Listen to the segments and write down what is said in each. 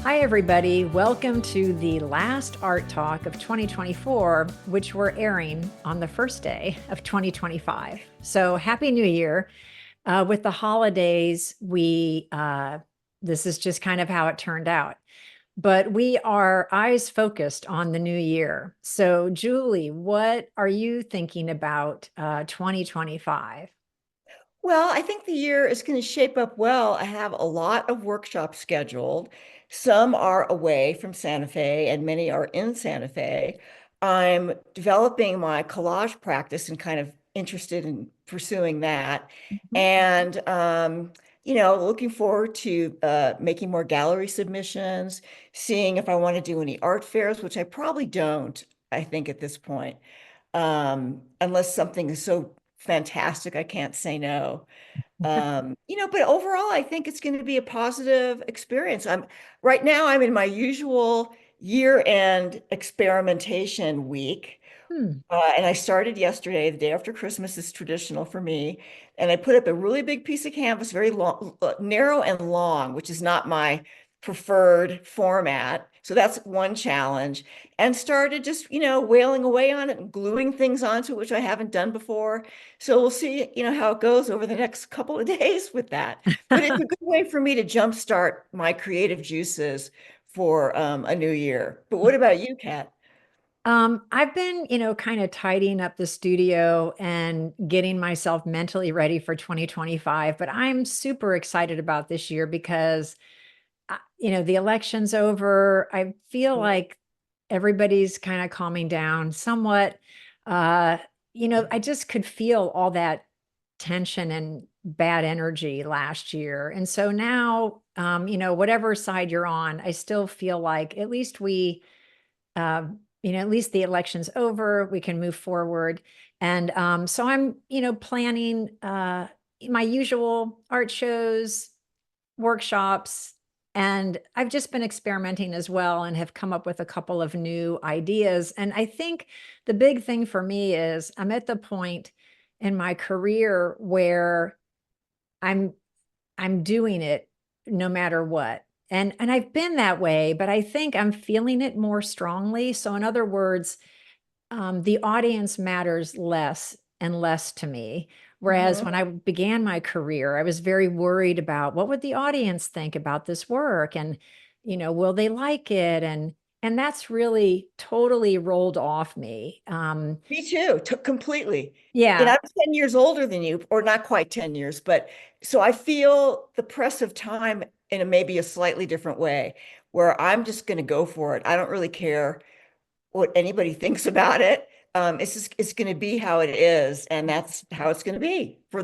Hi, everybody. Welcome to the last Art Talk of 2024, which we're airing on the first day of 2025. So Happy New Year. With the holidays, this is just kind of how it turned out. But we are eyes focused on the new year. So Julie, what are you thinking about 2025? Well, I think the year is going to shape up well. I have a lot of workshops scheduled. Some are away from Santa Fe, and many are in Santa Fe. I'm developing my collage practice and kind of interested in pursuing that. And, looking forward to making more gallery submissions, seeing if I want to do any art fairs, which I probably don't, I think, at this point, unless something is so fantastic, I can't say no. But overall, I think it's going to be a positive experience. Right now, I'm in my usual year-end experimentation week. Hmm. And I started yesterday, the day after Christmas is traditional for me. And I put up a really big piece of canvas, very long, narrow and long, which is not my preferred format. So that's one challenge. And started just, wailing away on it and gluing things onto it, which I haven't done before. So we'll see, how it goes over the next couple of days with that. But it's a good way for me to jumpstart my creative juices for a new year. But what about you, Kat? I've been, kind of tidying up the studio and getting myself mentally ready for 2025, but I'm super excited about this year because, the election's over. I feel like everybody's kind of calming down somewhat. Uh, I just could feel all that tension and bad energy last year. And so now, whatever side you're on, I still feel like at least uh, at least the election's over, we can move forward. And so I'm, planning my usual art shows, workshops, and I've just been experimenting as well and have come up with a couple of new ideas. And I think the big thing for me is I'm at the point in my career where I'm I'm doing it no matter what. And I've been that way, but I think I'm feeling it more strongly. So in other words, the audience matters less and less to me. Whereas Mhm. when I began my career, I was very worried about what would the audience think about this work and, will they like it? And that's really totally rolled off me. Me too, completely. And Yeah. I'm 10 years older than you, or not quite 10 years, but so I feel the press of time in maybe a slightly different way, where I'm just going to go for it. I don't really care what anybody thinks about it. It's going to be how it is, and that's how it's going to be for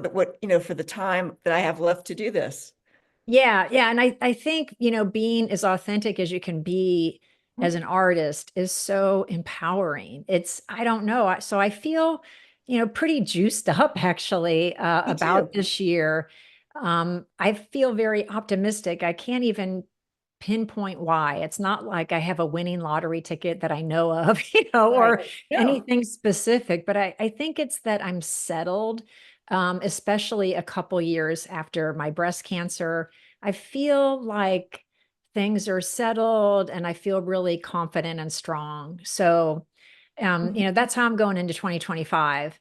for the time that I have left to do this. Yeah, yeah. And I think, being as authentic as you can be as an artist is so empowering. I don't know. So I feel, pretty juiced up actually Me about too. this year. I feel very optimistic. I can't even pinpoint why. It's not like I have a winning lottery ticket that I know of, Right. or No, anything specific, but I think it's that I'm settled, especially a couple years after my breast cancer. I feel like things are settled and I feel really confident and strong. So, that's how I'm going into 2025.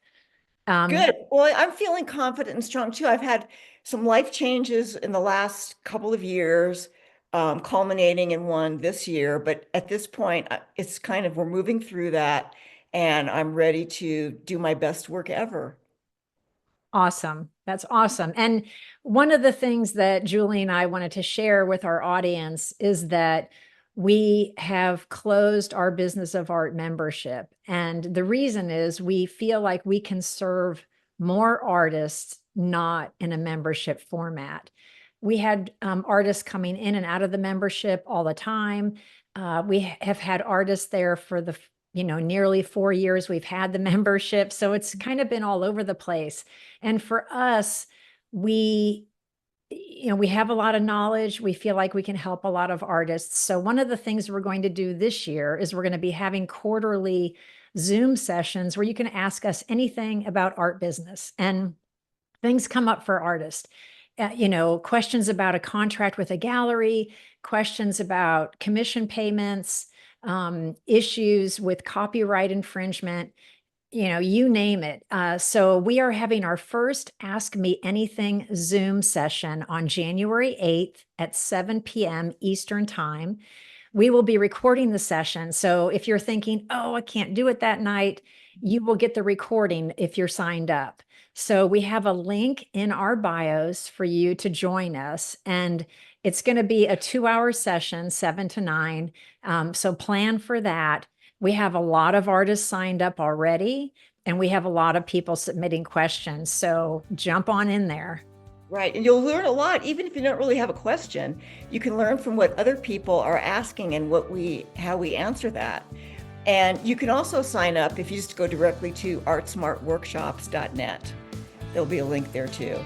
Um, good. Well, I'm feeling confident and strong too. I've had some life changes in the last couple of years, culminating in one this year. But at this point, it's kind of we're moving through that, and I'm ready to do my best work ever. Awesome. That's awesome. And one of the things that Julie and I wanted to share with our audience is that we have closed our Business of Art membership. And the reason is we feel like we can serve more artists not in a membership format. We had artists coming in and out of the membership all the time. We have had artists there for the nearly 4 years we've had the membership. So it's kind of been all over the place. And for us, we we have a lot of knowledge. We feel like we can help a lot of artists. So one of the things we're going to do this year is we're going to be having quarterly Zoom sessions where you can ask us anything about art business and things come up for artists. questions about a contract with a gallery, questions about commission payments, issues with copyright infringement, you name it. So we are having our first Ask Me Anything Zoom session on January 8th at 7 p.m. Eastern Time. We will be recording the session. So if you're thinking, oh, I can't do it that night, you will get the recording if you're signed up. So we have a link in our bios for you to join us. And it's going to be a 2-hour session, 7 to 9. So plan for that. We have a lot of artists signed up already, and we have a lot of people submitting questions. So jump on in there. Right. And you'll learn a lot, even if you don't really have a question. You can learn from what other people are asking and how we answer that. And you can also sign up if you just go directly to artsmartworkshops.net. There'll be a link there too.